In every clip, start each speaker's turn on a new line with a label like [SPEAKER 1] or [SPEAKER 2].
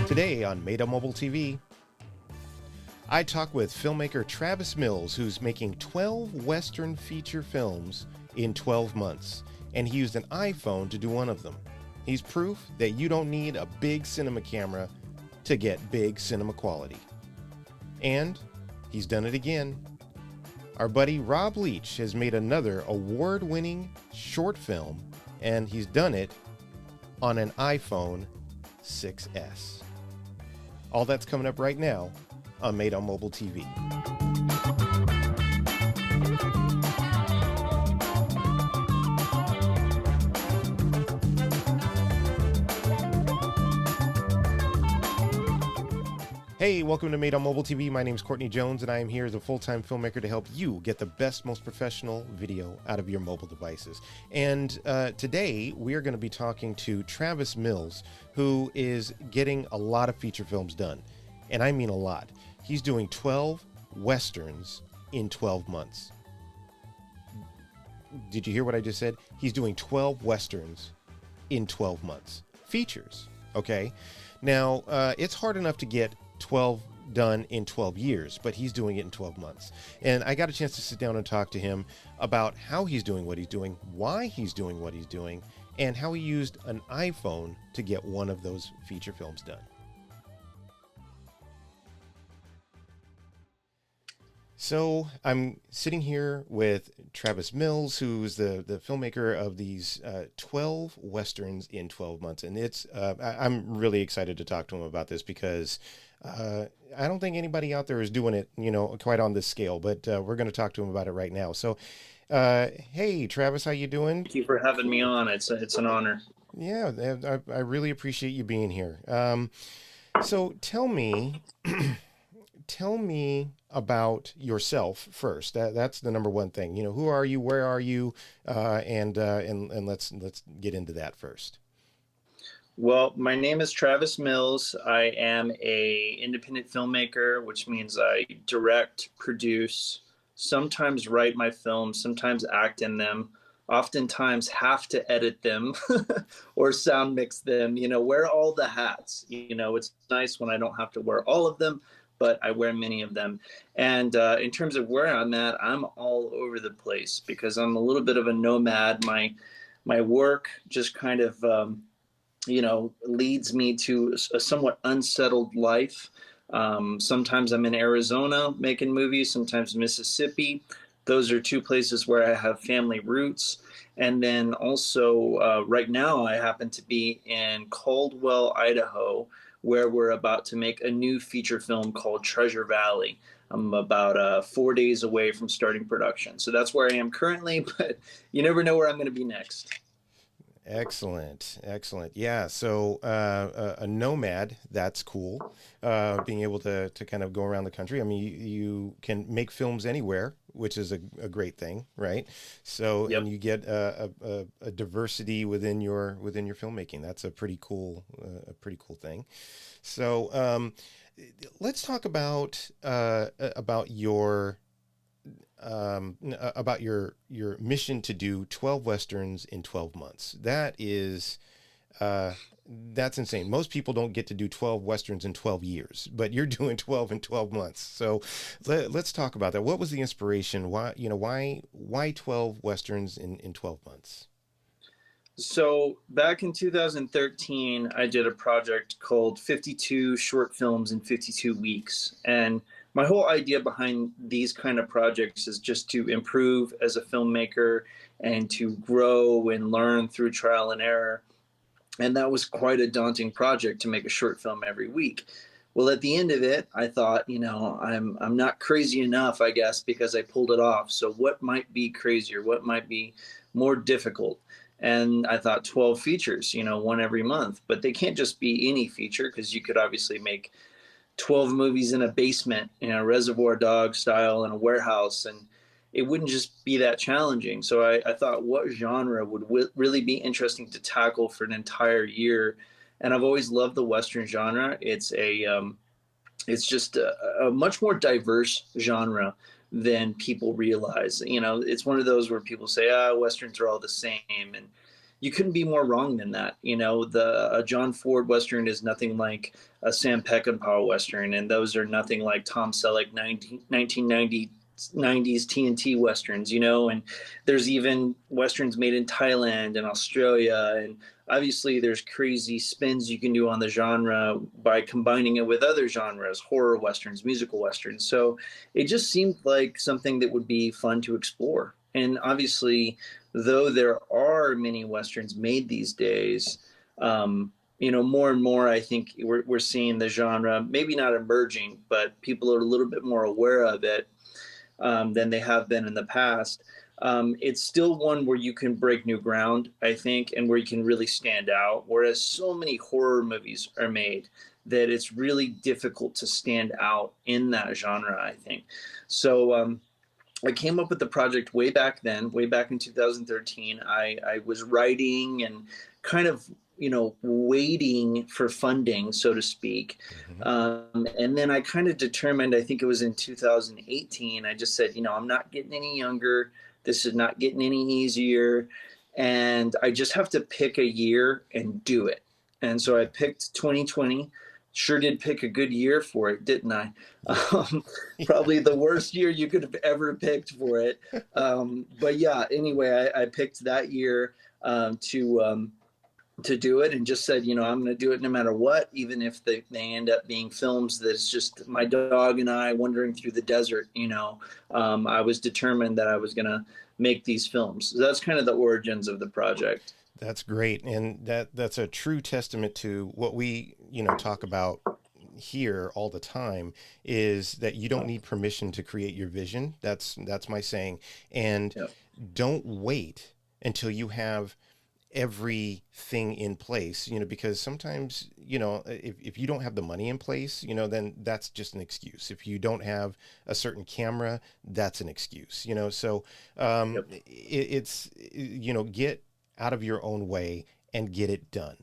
[SPEAKER 1] Today on Made on Mobile TV, I talk with filmmaker Travis Mills, who's making 12 Western feature films in 12 months, and he used an iPhone to do one of them. He's proof that you don't need a big cinema camera to get big cinema quality. And he's done it again. Our buddy Rob Leach has made another award-winning short film, and he's done it on an iPhone 6S. All that's coming up right now on Made on Mobile TV. Hey, welcome to Made on Mobile TV. My name is Courtney Jones, and I am here as a full-time filmmaker to help you get the best, most professional video out of your mobile devices. And today, we are going to be talking to Travis Mills, who is getting a lot of feature films done. And I mean a lot. He's doing 12 Westerns in 12 months. Did you hear what I just said? He's doing 12 Westerns in 12 months. Features, okay? Now, it's hard enough to get 12 done in 12 years, but he's doing it in 12 months. And I got a chance to sit down and talk to him about how he's doing what he's doing, why he's doing what he's doing, and how he used an iPhone to get one of those feature films done. So I'm sitting here with Travis Mills, who's the filmmaker of these 12 Westerns in 12 months. And it's I'm really excited to talk to him about this because I don't think anybody out there is doing it, quite on this scale. But we're going to talk to him about it right now. So, hey, Travis, how you doing?
[SPEAKER 2] Thank you for having me on. It's an honor.
[SPEAKER 1] Yeah, I really appreciate you being here. So tell me... Tell me about yourself first. That's the number one thing. Who are you? Where are you? And let's get into that first.
[SPEAKER 2] Well, my name is Travis Mills. I am a independent filmmaker, which means I direct, produce, sometimes write my films, sometimes act in them, oftentimes have to edit them or sound mix them. Wear all the hats. It's nice when I don't have to wear all of them, but I wear many of them. And in terms of where I'm at, I'm all over the place because I'm a little bit of a nomad. My work just kind of, leads me to a somewhat unsettled life. Sometimes I'm in Arizona making movies, sometimes Mississippi. Those are two places where I have family roots. And then also right now I happen to be in Caldwell, Idaho, where we're about to make a new feature film called Treasure Valley. I'm about 4 days away from starting production. So that's where I am currently, but you never know where I'm going to be next.
[SPEAKER 1] Excellent. Yeah. So a nomad, that's cool. Being able to kind of go around the country. I mean, you can make films anywhere, which is a great thing, right? So,
[SPEAKER 2] Yep.
[SPEAKER 1] And you get a diversity within your filmmaking. That's a pretty cool thing. So let's talk about your mission to do 12 Westerns in 12 months. That's insane. Most people don't get to do 12 Westerns in 12 years, but you're doing 12 in 12 months. So let's talk about that. What was the inspiration? Why 12 Westerns in 12 months?
[SPEAKER 2] So back in 2013, I did a project called 52 Short Films in 52 Weeks. And my whole idea behind these kind of projects is just to improve as a filmmaker and to grow and learn through trial and error. And that was quite a daunting project to make a short film every week. Well, at the end of it, I thought, I'm not crazy enough, I guess, because I pulled it off. So what might be crazier? What might be more difficult? And I thought 12 features, one every month. But they can't just be any feature because you could obviously make 12 movies in a basement, Reservoir Dogs style in a warehouse, and it wouldn't just be that challenging. So I thought, what genre would really be interesting to tackle for an entire year? And I've always loved the Western genre. It's just a much more diverse genre than people realize. It's one of those where people say, Westerns are all the same. And you couldn't be more wrong than that. You know, the John Ford Western is nothing like a Sam Peckinpah Western, and those are nothing like Tom Selleck 1990s TNT Westerns, you know, and there's even Westerns made in Thailand and Australia. And obviously there's crazy spins you can do on the genre by combining it with other genres, horror Westerns, musical Westerns. So it just seemed like something that would be fun to explore. And obviously, though there are many Westerns made these days, you know, more and more, I think we're seeing the genre, maybe not emerging, but people are a little bit more aware of it than they have been in the past. It's still one where you can break new ground, I think, and where you can really stand out. Whereas so many horror movies are made that it's really difficult to stand out in that genre, I think. So I came up with the project way back then, way back in 2013. I was writing and kind of, you know, waiting for funding, so to speak. And then I kind of determined, I think it was in 2018, I just said, you know, I'm not getting any younger. This is not getting any easier. And I just have to pick a year and do it. And so I picked 2020. Sure did pick a good year for it, didn't I? Probably the worst year you could have ever picked for it. But yeah, anyway, I picked that year to do it, and just said, you know, I'm going to do it no matter what, even if they end up being films that's just my dog and I wandering through the desert. You know, I was determined that I was going to make these films. So that's kind of the origins of the project.
[SPEAKER 1] That's great, and that's a true testament to what we, you know, talk about here all the time, is that you don't need permission to create your vision. That's my saying. And
[SPEAKER 2] Yep.
[SPEAKER 1] don't wait until you have everything in place, you know, because sometimes, you know, if you don't have the money in place, you know, then that's just an excuse. If you don't have a certain camera, that's an excuse, you know. So
[SPEAKER 2] Yep.
[SPEAKER 1] it's, you know, get out of your own way and get it done.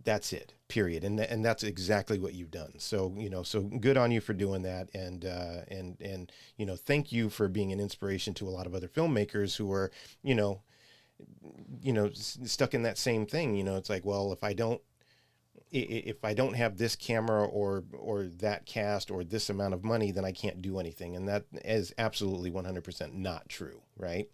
[SPEAKER 1] That's it, period. And that's exactly what you've done. So, you know, so good on you for doing that. And, you know, thank you for being an inspiration to a lot of other filmmakers who are, you know, stuck in that same thing. You know, it's like, well, if I don't have this camera or that cast or this amount of money, then I can't do anything. And that is absolutely 100% not true. Right.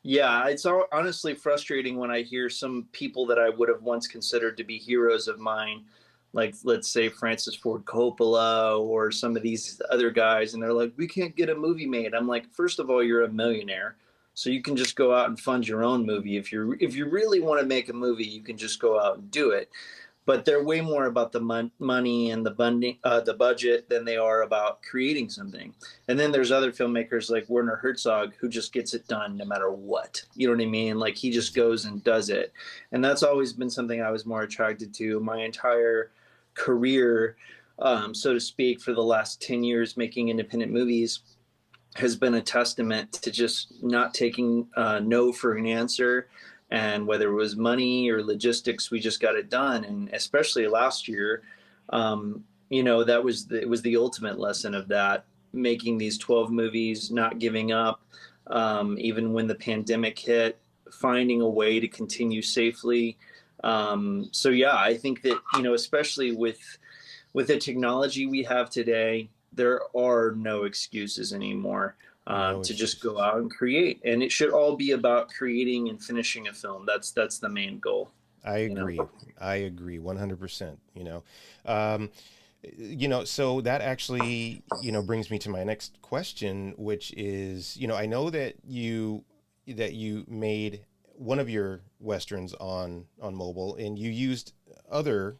[SPEAKER 2] Yeah, it's honestly frustrating when I hear some people that I would have once considered to be heroes of mine, like let's say Francis Ford Coppola or some of these other guys, and they're like, "We can't get a movie made." I'm like, first of all, you're a millionaire, so you can just go out and fund your own movie. If you really want to make a movie, you can just go out and do it. But they're way more about the money and the budget than they are about creating something. And then there's other filmmakers like Werner Herzog who just gets it done no matter what. You know what I mean? Like he just goes and does it. And that's always been something I was more attracted to my entire career, so to speak, for the last 10 years making independent movies has been a testament to just not taking no for an answer. And whether it was money or logistics, we just got it done. And especially last year, you know, it was the ultimate lesson of that, making these 12 movies, not giving up, even when the pandemic hit, finding a way to continue safely. So yeah, I think that, you know, especially with the technology we have today, there are no excuses anymore,
[SPEAKER 1] No
[SPEAKER 2] to just go
[SPEAKER 1] excuses.
[SPEAKER 2] out and create. And it should all be about creating and finishing a film. That's the main goal,
[SPEAKER 1] I
[SPEAKER 2] you know.
[SPEAKER 1] agree. I agree 100%, you know. Um, you know, so that actually, you know, brings me to my next question, which is, you know, I know that you made one of your westerns on mobile, and you used other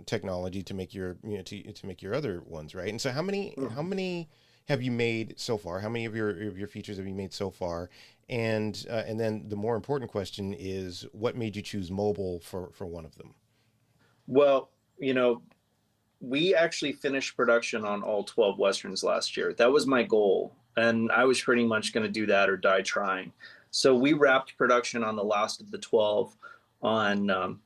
[SPEAKER 1] technology to make your, you know, to make your other ones, right? And so how many have you made so far? How many of your features have you made so far? And then the more important question is, what made you choose mobile for one of them?
[SPEAKER 2] Well, you know, we actually finished production on all 12 westerns last year. That was my goal, and I was pretty much going to do that or die trying. So we wrapped production on the last of the 12 on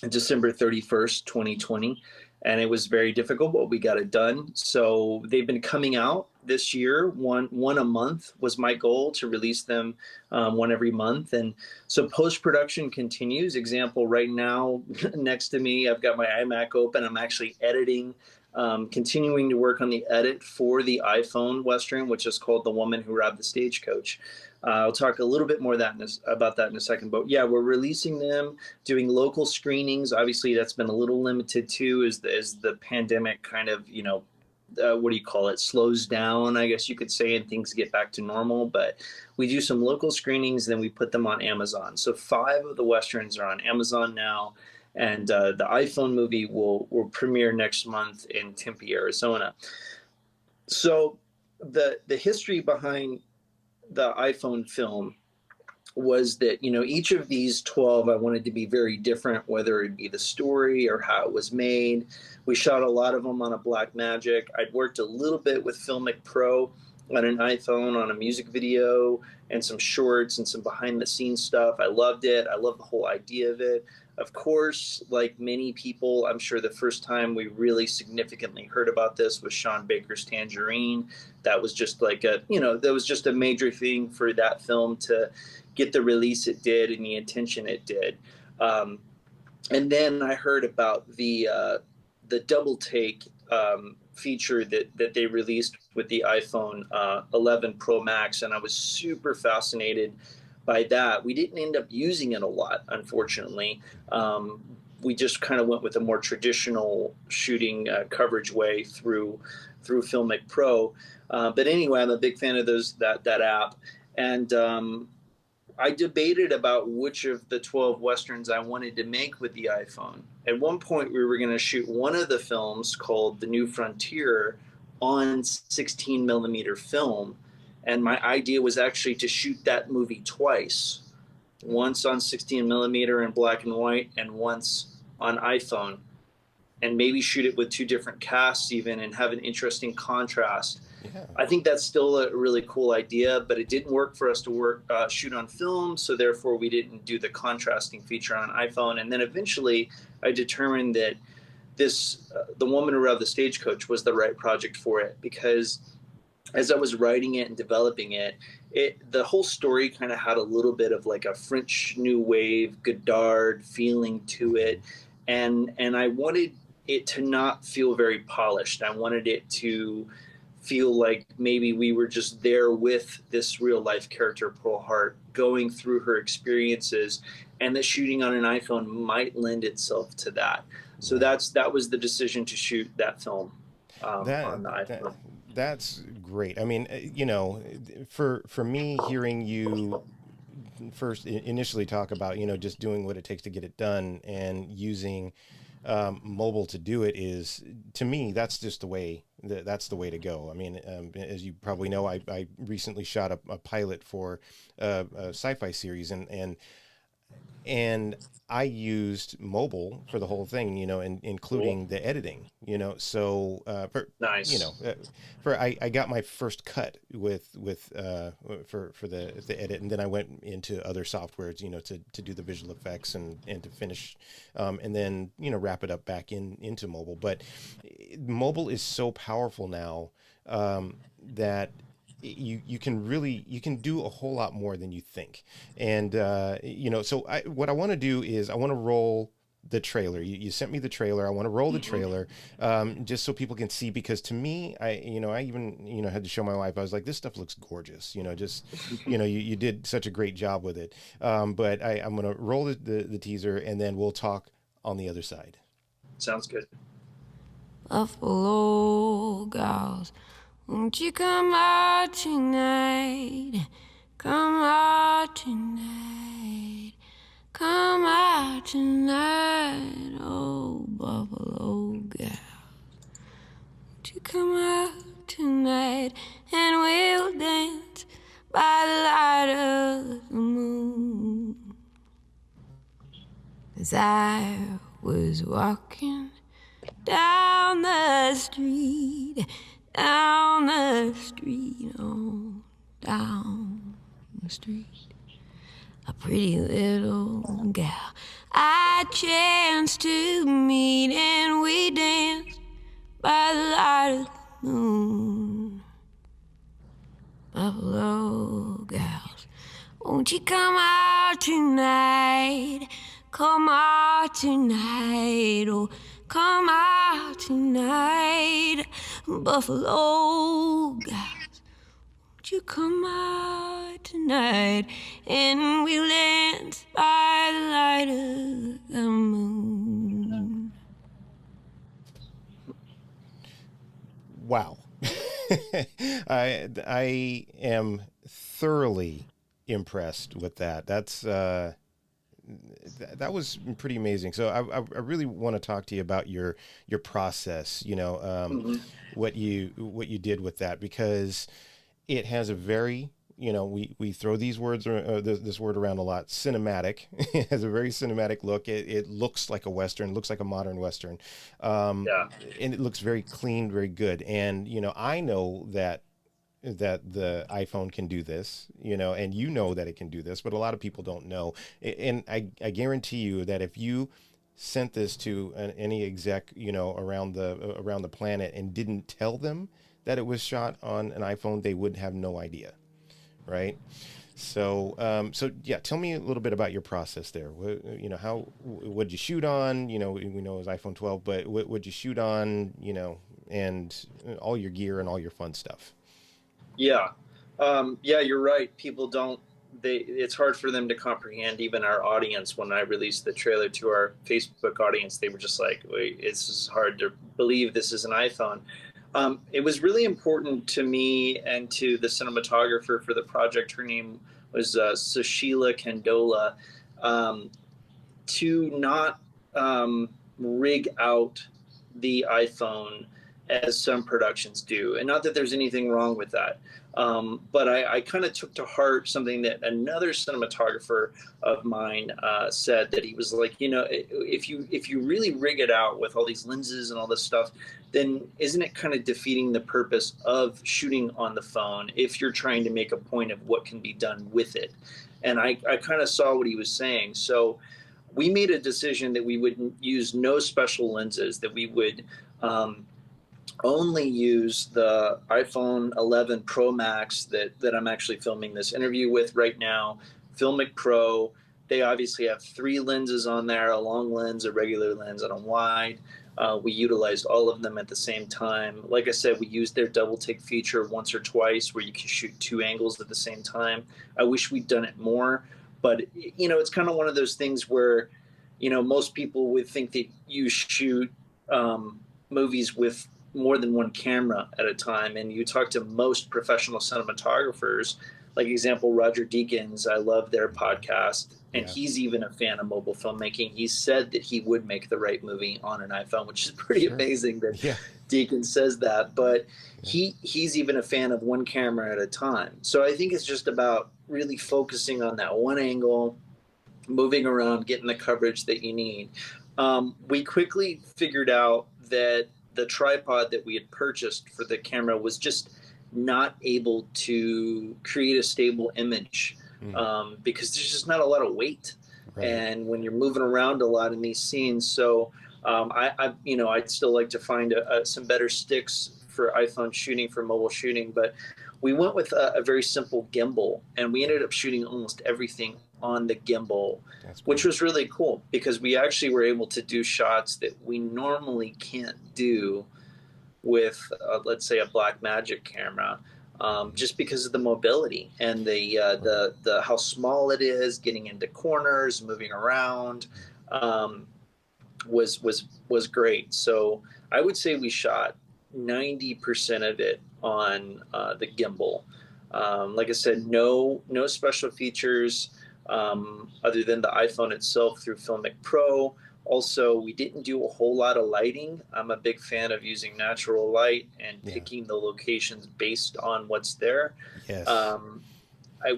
[SPEAKER 2] December 31st, 2020. and it was very difficult, but we got it done. So they've been coming out this year. One a month was my goal, to release them one every month. And so post production continues. Example, right now next to me, I've got my iMac open. I'm actually editing. Continuing to work on the edit for the iPhone Western, which is called The Woman Who Robbed the Stagecoach. I'll talk a little bit more about that in a second. But yeah, we're releasing them, doing local screenings. Obviously, that's been a little limited too, as the pandemic kind of, what do you call it, slows down, I guess you could say, and things get back to normal. But we do some local screenings, then we put them on Amazon. So 5 of the Westerns are on Amazon now. And the iPhone movie will premiere next month in Tempe, Arizona. So the history behind the iPhone film was that, each of these 12 I wanted to be very different, whether it be the story or how it was made. We shot a lot of them on a Blackmagic. I'd worked a little bit with Filmic Pro on an iPhone on a music video and some shorts and some behind the scenes stuff. I loved it. I love the whole idea of it. Of course, like many people, I'm sure the first time we really significantly heard about this was Sean Baker's Tangerine. That was just that was just a major thing for that film to get the release it did and the attention it did. And then I heard about the double take feature that they released with the iPhone 11 Pro Max, and I was super fascinated by that. We didn't end up using it a lot, unfortunately. We just kind of went with a more traditional shooting coverage way through Filmic Pro. But anyway, I'm a big fan of that app, and I debated about which of the 12 Westerns I wanted to make with the iPhone. At one point, we were going to shoot one of the films called The New Frontier on 16 millimeter film. And my idea was actually to shoot that movie twice, once on 16 millimeter in black and white and once on iPhone, and maybe shoot it with 2 different casts even and have an interesting contrast. Yeah. I think that's still a really cool idea, but it didn't work for us to shoot on film, so therefore we didn't do the contrasting feature on iPhone. And then eventually I determined that The Woman Who Robbed the Stagecoach was the right project for it, because as I was writing it and developing it, the whole story kind of had a little bit of like a French New Wave Godard feeling to it, and I wanted it to not feel very polished. I wanted it to feel like maybe we were just there with this real life character, Pearl Hart, going through her experiences, and that shooting on an iPhone might lend itself to that. So that was the decision to shoot that film on the iPhone.
[SPEAKER 1] That's great. I mean, for me, hearing you first initially talk about, just doing what it takes to get it done and using mobile to do it is, to me, that's just the way to go. I mean, as you probably know, I recently shot a pilot for a sci-fi series, and I used mobile for the whole thing, and including the editing, so
[SPEAKER 2] nice.
[SPEAKER 1] I got my first cut for the edit, and then I went into other softwares, to do the visual effects and to finish, and then wrap it up back into mobile. But mobile is so powerful now that you can do a whole lot more than you think. And so what I want to do is I want to roll the trailer. You sent me the trailer. I want to roll the trailer, just so people can see, because to me, I even had to show my wife. I was like, this stuff looks gorgeous. You did such a great job with it. But I'm going to roll the teaser, and then we'll talk on the other side.
[SPEAKER 2] Sounds good.
[SPEAKER 3] Buffalo gals, won't you come out tonight? Come out tonight. Come out tonight, oh Buffalo gals. Won't you come out tonight, and we'll dance by the light of the moon. As I was walking down the street, oh, down the street, a pretty little gal I chanced to meet and we danced by the light of the moon. Buffalo gals, won't you come out tonight? Come out tonight, oh, come out tonight. Buffalo gals, won't you come out tonight? And we'll dance by the light of the moon.
[SPEAKER 1] Wow. I am thoroughly impressed with that. That was pretty amazing. So I really want to talk to you about your process,
[SPEAKER 2] Mhm.
[SPEAKER 1] what you did with that, because it has a very, we throw these words, this word around a lot, cinematic. It has a very cinematic look. It looks like a Western, looks like a modern Western.
[SPEAKER 2] Yeah.
[SPEAKER 1] And it looks very clean, very good. And, I know that the iPhone can do this, and that it can do this, but a lot of people don't know. And I guarantee you that if you sent this to any exec, around the planet and didn't tell them that it was shot on an iPhone, they would have no idea, right? So yeah, tell me a little bit about your process there. What'd you shoot on? We know it was iPhone 12, but what'd you shoot on? And all your gear and all your fun stuff.
[SPEAKER 2] Yeah. Yeah, you're right. People don't, it's hard for them to comprehend. Even our audience, when I released the trailer to our Facebook audience, they were just like, wait, it's just hard to believe this is an iPhone. It was really important to me and to the cinematographer for the project. Her name was Sushila Kandola, to not rig out the iPhone as some productions do. And not that there's anything wrong with that. But I kind of took to heart something that another cinematographer of mine said, that he was like, if you really rig it out with all these lenses and all this stuff, then isn't it kind of defeating the purpose of shooting on the phone if you're trying to make a point of what can be done with it? And I kind of saw what he was saying. So we made a decision that we would use no special lenses, that we would only use the iPhone 11 Pro Max that I'm actually filming this interview with right now, Filmic Pro. They obviously have 3 lenses on there, a long lens, a regular lens, and a wide. We utilized all of them at the same time. Like I said, we used their double take feature once or twice where you can shoot 2 angles at the same time. I wish we'd done it more, but it's kind of one of those things where, most people would think that you shoot movies with more than one camera at a time. And you talk to most professional cinematographers, like example, Roger Deakins. I love their podcast. And he's even a fan of mobile filmmaking. He said that he would make the right movie on an iPhone, which is pretty amazing that Deakins says that. But he's even a fan of one camera at a time. So I think it's just about really focusing on that one angle, moving around, getting the coverage that you need. We quickly figured out that the tripod that we had purchased for the camera was just not able to create a stable image, because there's just not a lot of weight. Right. And when you're moving around a lot in these scenes, so I'd still like to find some better sticks for iPhone shooting, for mobile shooting, but we went with a very simple gimbal, and we ended up shooting almost everything on the gimbal, which was really cool because we actually were able to do shots that we normally can't do with, let's say, a Blackmagic camera, just because of the mobility and the how small it is, getting into corners, moving around, was great. So I would say we shot 90% of it on the gimbal. Like I said, no special features other than the iPhone itself through Filmic Pro. Also, we didn't do a whole lot of lighting. I'm a big fan of using natural light and picking the locations based on what's there. Yes.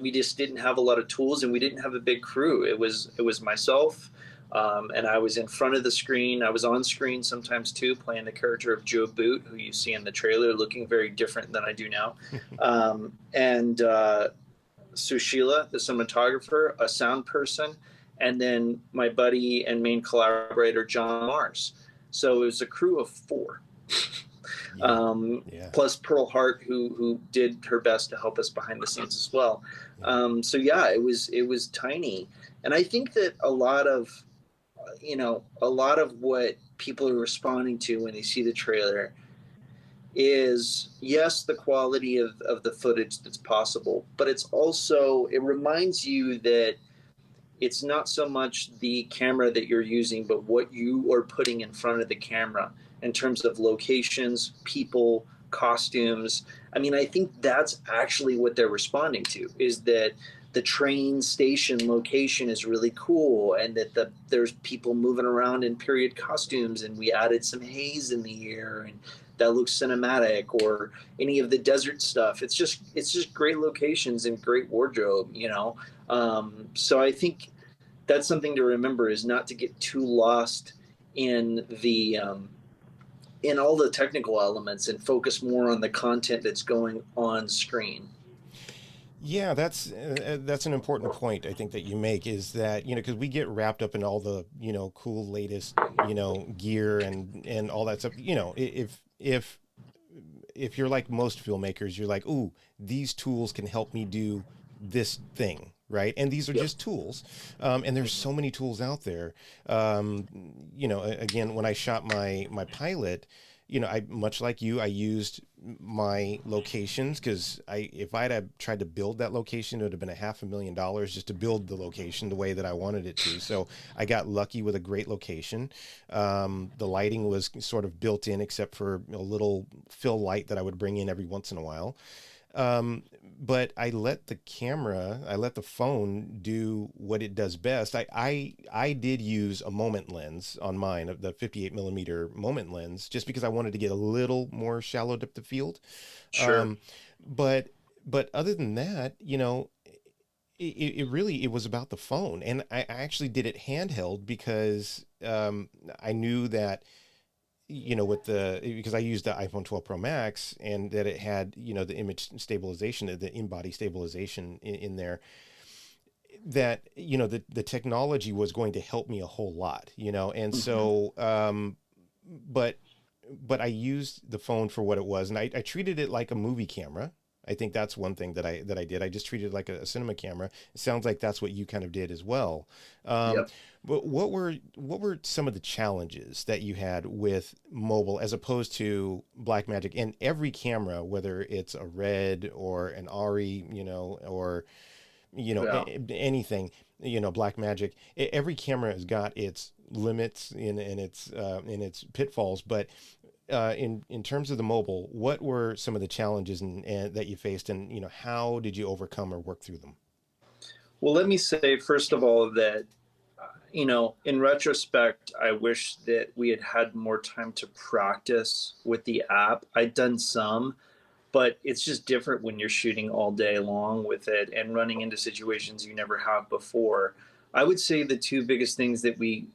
[SPEAKER 2] We just didn't have a lot of tools, and we didn't have a big crew. It was myself, and I was in front of the screen. I was on screen sometimes too, playing the character of Joe Boot, who you see in the trailer, looking very different than I do now. And Sushila, the cinematographer, a sound person, and then my buddy and main collaborator, John Mars. So it was a crew of 4. Plus Pearl Hart, who did her best to help us behind the scenes as well. So yeah, it was tiny. And I think that a lot of what people are responding to when they see the trailer is, yes, the quality of the footage that's possible, but it's also, it reminds you that it's not so much the camera that you're using, but what you are putting in front of the camera in terms of locations, people, costumes. I mean, I think that's actually what they're responding to, is that the train station location is really cool, and that there's people moving around in period costumes, and we added some haze in the air, and that looks cinematic, or any of the desert stuff. It's just great locations and great wardrobe, you know. So I think that's something to remember, is not to get too lost in the in all the technical elements, and focus more on the content that's going on screen.
[SPEAKER 1] Yeah, that's an important point I think that you make, is that, you know, because we get wrapped up in all the, you know, cool latest, you know, gear and all that stuff. You know, if you're like most filmmakers, you're like, ooh, these tools can help me do this thing, right? And these are just tools, and there's so many tools out there. You know, again, when I shot my pilot, you know, I, much like you, I used my locations, because if I'd have tried to build that location, it would have been $500,000 just to build the location the way that I wanted it to. So I got lucky with a great location. The lighting was sort of built in, except for a little fill light that I would bring in every once in a while. But I let the phone do what it does best. I did use a moment lens on mine, the 58 millimeter moment lens, just because I wanted to get a little more shallow depth of field.
[SPEAKER 2] Sure.
[SPEAKER 1] But other than that, you know, it really, it was about the phone. And I actually did it handheld because, I knew that, you know, because I used the iPhone 12 Pro Max, and that it had, you know, the image stabilization, the in-body stabilization in there, that, you know, the technology was going to help me a whole lot, you know. And so, but I used the phone for what it was, and I treated it like a movie camera. I think that's one thing that I did. I just treated it like a cinema camera. It sounds like that's what you kind of did as well. But what were some of the challenges that you had with mobile as opposed to Blackmagic? And every camera, whether it's a Red or an Ari, you know, or, you know, anything, you know, Blackmagic, every camera has got its limits in its pitfalls. But in terms of the mobile, what were some of the challenges and that you faced, and, you know, how did you overcome or work through them?
[SPEAKER 2] Well, let me say, first of all, that, you know, in retrospect, I wish that we had had more time to practice with the app. I'd done some, but it's just different when you're shooting all day long with it and running into situations you never have before. I would say the two biggest things that we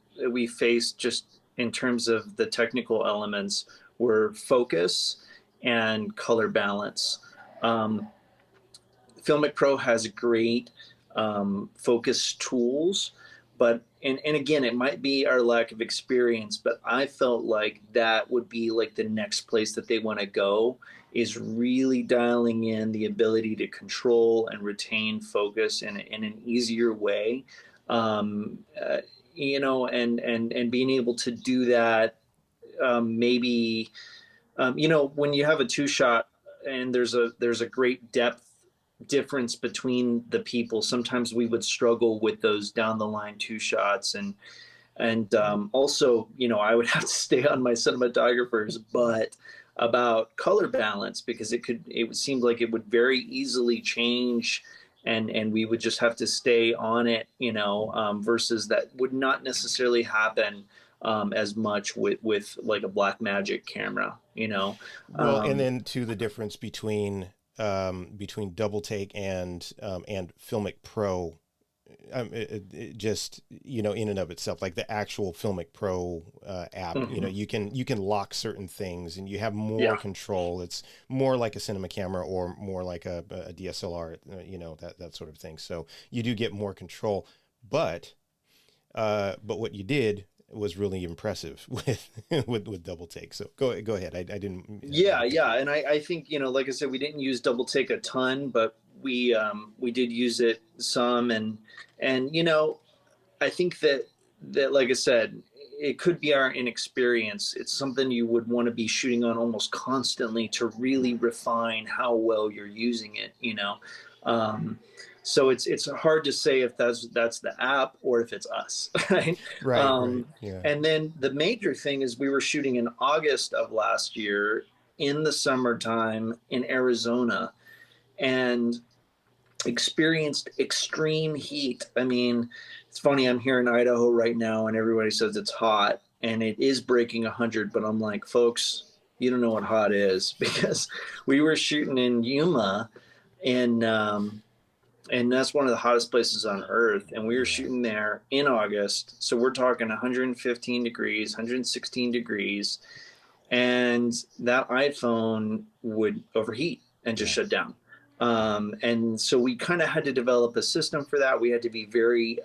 [SPEAKER 2] faced, just in terms of the technical elements, were focus and color balance. Filmic Pro has great focus tools, but and again, it might be our lack of experience, but I felt like that would be like the next place that they want to go, is really dialing in the ability to control and retain focus in an easier way. You know, and being able to do that, maybe, you know, when you have a 2-shot and there's a great depth difference between the people, sometimes we would struggle with those down the line 2-shots, and also, you know, I would have to stay on my cinematographer's butt about color balance, because it seemed like it would very easily change, and we would just have to stay on it, you know, versus that would not necessarily happen as much with like a Blackmagic camera, you know.
[SPEAKER 1] Well, and then to the difference between Double Take and Filmic Pro, it just, you know, in and of itself, like the actual Filmic Pro app, you know, you can lock certain things, and you have more control. It's more like a cinema camera, or more like a DSLR, you know, that sort of thing. So you do get more control, but But what you did was really impressive with double take. So go ahead. I didn't.
[SPEAKER 2] Yeah, yeah, and I think, like I said, we didn't use double take a ton, but we did use it some, and I think that like I said, it could be our inexperience. It's something you would want to be shooting on almost constantly to really refine how well you're using it. Um, so it's hard to say if that's the app or if it's us, right?
[SPEAKER 1] Right. Yeah.
[SPEAKER 2] And then the major thing is we were shooting in August of last year in the summertime in Arizona, and experienced extreme heat. I mean, it's funny, I'm here in Idaho right now and everybody says it's hot and it is breaking 100, but I'm like, folks, you don't know what hot is, because we were shooting in Yuma, and that's one of the hottest places on earth, and we were shooting there in August, so we're talking 115 degrees, 116 degrees, and that iPhone would overheat and just shut down. And so we kind of had to develop a system for that. We had to be very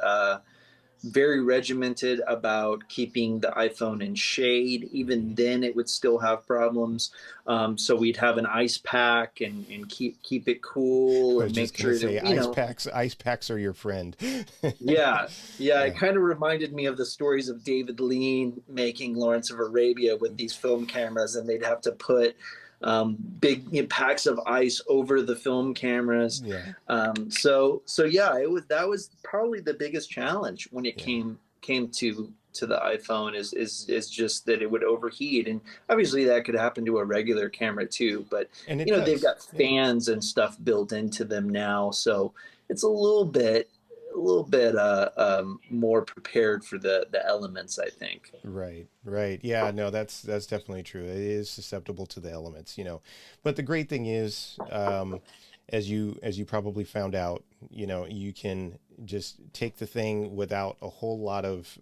[SPEAKER 2] regimented about keeping the iPhone in shade. Even then, it would still have problems. So we'd have an ice pack and keep it cool and make sure that
[SPEAKER 1] ice packs are your friend.
[SPEAKER 2] Yeah. It kind of reminded me of the stories of David Lean making Lawrence of Arabia with these film cameras, and they'd have to put big packs of ice over the film cameras. So yeah, that was probably the biggest challenge when it came to the iPhone is just that it would overheat, and obviously that could happen to a regular camera too, but they've got fans and stuff built into them now, so it's a little bit more prepared for the elements, I think.
[SPEAKER 1] Right. Yeah, no, that's definitely true. It is susceptible to the elements, but the great thing is, as you probably found out, you can just take the thing without a whole lot of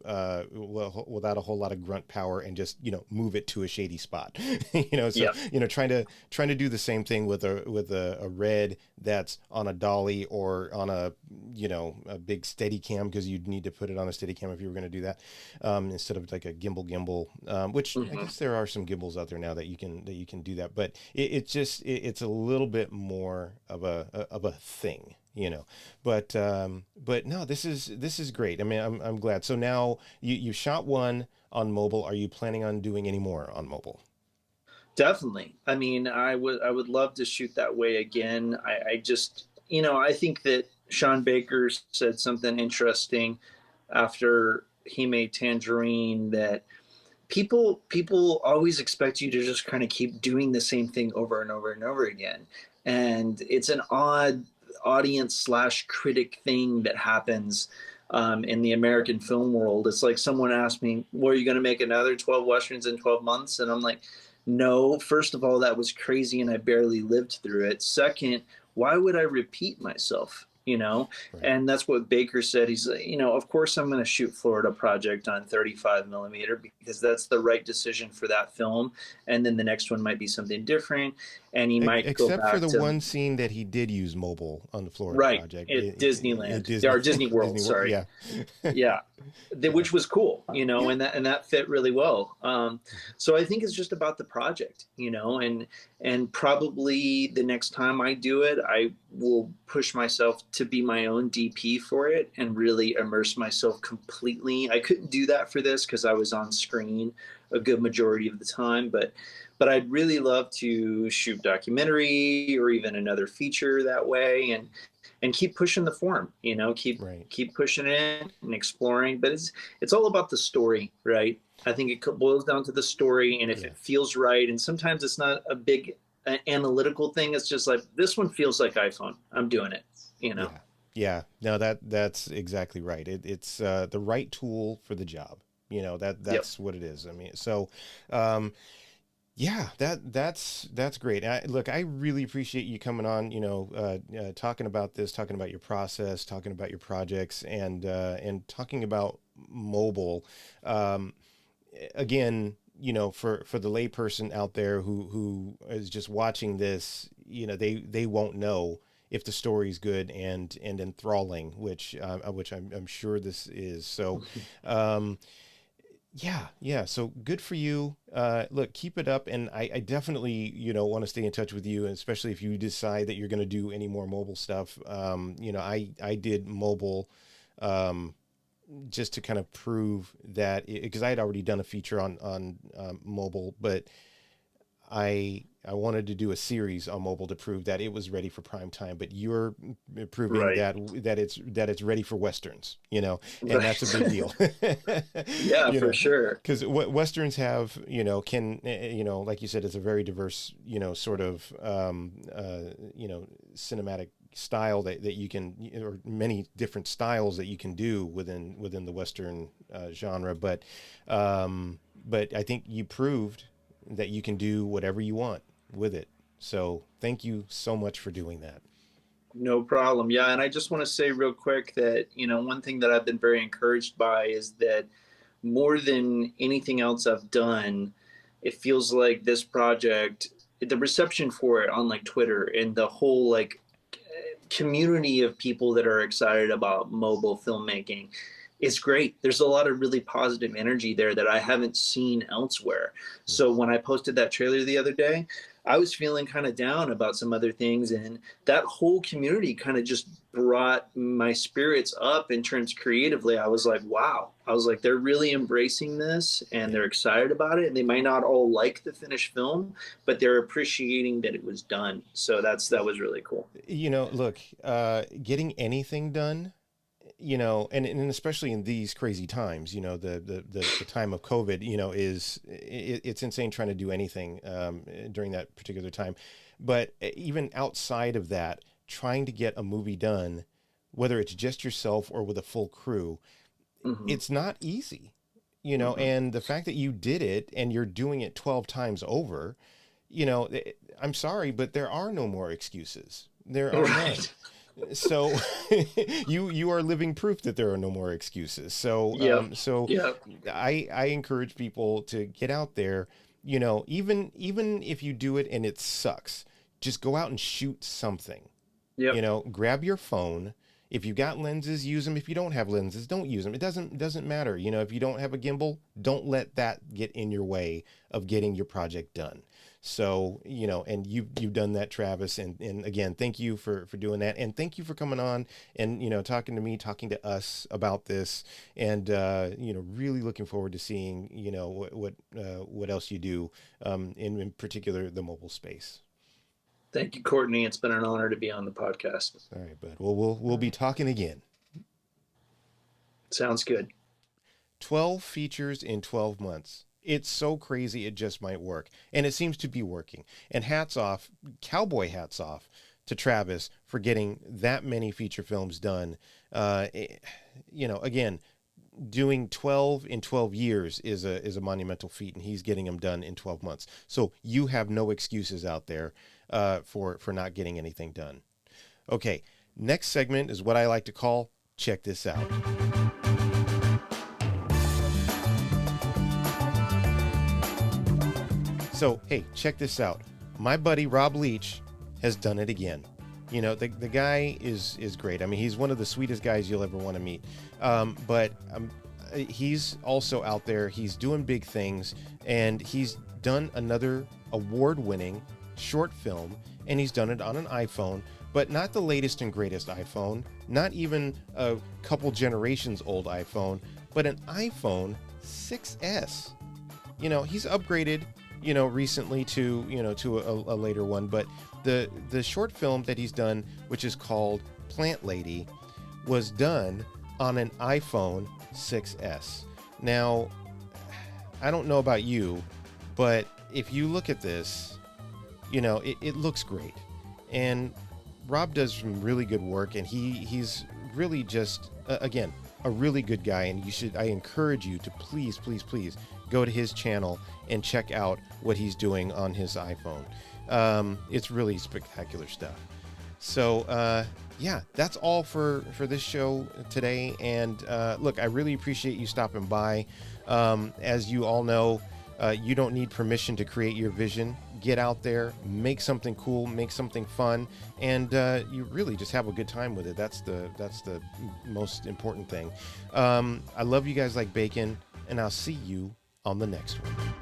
[SPEAKER 1] grunt power and just move it to a shady spot. Trying to do the same thing with a red that's on a dolly or on a big steady cam, because you'd need to put it on a steady cam if you were going to do that, instead of like a gimbal, which I guess there are some gimbals out there now that you can do that, but it's a little bit more of a thing. But no, this is great. I mean, I'm glad. So now you shot one on mobile. Are you planning on doing any more on mobile?
[SPEAKER 2] Definitely. I mean, I would love to shoot that way again. I just, I think that Sean Baker said something interesting after he made Tangerine, that people always expect you to just kind of keep doing the same thing over and over and over again. And it's an odd audience / critic thing that happens in the American film world. It's like someone asked me, well, are you going to make another 12 Westerns in 12 months? And I'm like, no, first of all, that was crazy and I barely lived through it. Second, why would I repeat myself? Right. And that's what Baker said. He's like, of course I'm going to shoot Florida Project on 35 millimeter because that's the right decision for that film. And then the next one might be something different. And he might go back
[SPEAKER 1] except for the one scene that he did use mobile on the Florida Project.
[SPEAKER 2] At Disneyland. Or Disney World, sorry.
[SPEAKER 1] Yeah.
[SPEAKER 2] Yeah. Which was cool, and that fit really well. So I think it's just about the project, and probably the next time I do it, I will push myself to be my own DP for it and really immerse myself completely. I couldn't do that for this because I was on screen a good majority of the time, but I'd really love to shoot documentary or even another feature that way, and keep pushing the form, keep pushing it and exploring. But it's all about the story, right? I think it boils down to the story, and if it feels right, and sometimes it's not a big analytical thing. It's just like, this one feels like iPhone. I'm doing it,
[SPEAKER 1] Yeah. No, that's exactly right. It's the right tool for the job. That's what it is. I mean, so, yeah, that's great. Look, I really appreciate you coming on, talking about this, talking about your process, talking about your projects, and talking about mobile. Again, for the layperson out there who is just watching this, they won't know if the story's good and enthralling, which I'm sure this is. So, yeah. So good for you. Look, keep it up. And I definitely, want to stay in touch with you, and especially if you decide that you're going to do any more mobile stuff. I did mobile, just to kind of prove that, because I had already done a feature on mobile, but I wanted to do a series on mobile to prove that it was ready for prime time. But you're proving
[SPEAKER 2] Right.
[SPEAKER 1] that it's ready for Westerns, and
[SPEAKER 2] Right.
[SPEAKER 1] that's a big deal.
[SPEAKER 2] Yeah, for sure.
[SPEAKER 1] Because what Westerns have, can, like you said, it's a very diverse, sort of, cinematic style that you can, or many different styles that you can do within the Western genre. But I think you proved that you can do whatever you want with it. So thank you so much for doing that.
[SPEAKER 2] No problem. Yeah, and I just want to say real quick that, one thing that I've been very encouraged by is that more than anything else I've done, it feels like this project, the reception for it on like Twitter and the whole like community of people that are excited about mobile filmmaking, it's great. There's a lot of really positive energy there that I haven't seen elsewhere. So when I posted that trailer the other day, I was feeling kind of down about some other things, and that whole community kind of just brought my spirits up in terms creatively. I was like, wow. I was like, they're really embracing this and they're excited about it. And they might not all like the finished film, but they're appreciating that it was done. So that was really cool.
[SPEAKER 1] Look, getting anything done, and especially in these crazy times, the time of COVID, it's insane trying to do anything during that particular time. But even outside of that, trying to get a movie done, whether it's just yourself or with a full crew, it's not easy, and the fact that you did it and you're doing it 12 times over, I'm sorry, but there are no more excuses. There are none. So you are living proof that there are no more excuses. So, I encourage people to get out there, even if you do it and it sucks, just go out and shoot something. Grab your phone. If you've got lenses, use them. If you don't have lenses, don't use them. It doesn't matter. If you don't have a gimbal, don't let that get in your way of getting your project done. So, and you've done that, Travis. And again, thank you for doing that. And thank you for coming on and, talking to me, talking to us about this, and, really looking forward to seeing, what else you do, in particular, the mobile space.
[SPEAKER 2] Thank you, Courtney. It's been an honor to be on the podcast.
[SPEAKER 1] All right, bud. Well, we'll be talking again.
[SPEAKER 2] Sounds good.
[SPEAKER 1] 12 features in 12 months. It's so crazy, it just might work. And it seems to be working. And cowboy hats off to Travis for getting that many feature films done. Again, doing 12 in 12 years is a monumental feat, and he's getting them done in 12 months. So you have no excuses out there for not getting anything done. Okay, next segment is what I like to call Check This Out. So, hey, check this out. My buddy Rob Leach has done it again. The guy is great. I mean, he's one of the sweetest guys you'll ever want to meet. But he's also out there. He's doing big things, and he's done another award-winning short film, and he's done it on an iPhone, but not the latest and greatest iPhone, not even a couple generations old iPhone, but an iPhone 6S. He's upgraded, recently to a later one, but the short film that he's done, which is called Plant Lady, was done on an iPhone 6S. Now, I don't know about you, but if you look at this, it looks great. And Rob does some really good work, and he's really just, again, a really good guy. And I encourage you to please go to his channel and check out what he's doing on his iPhone. It's really spectacular stuff. So, that's all for this show today. And look, I really appreciate you stopping by. As you all know, you don't need permission to create your vision. get out there, make something cool, make something fun, and you really just have a good time with it. That's the most important thing. I love you guys like bacon, and I'll see you on the next one.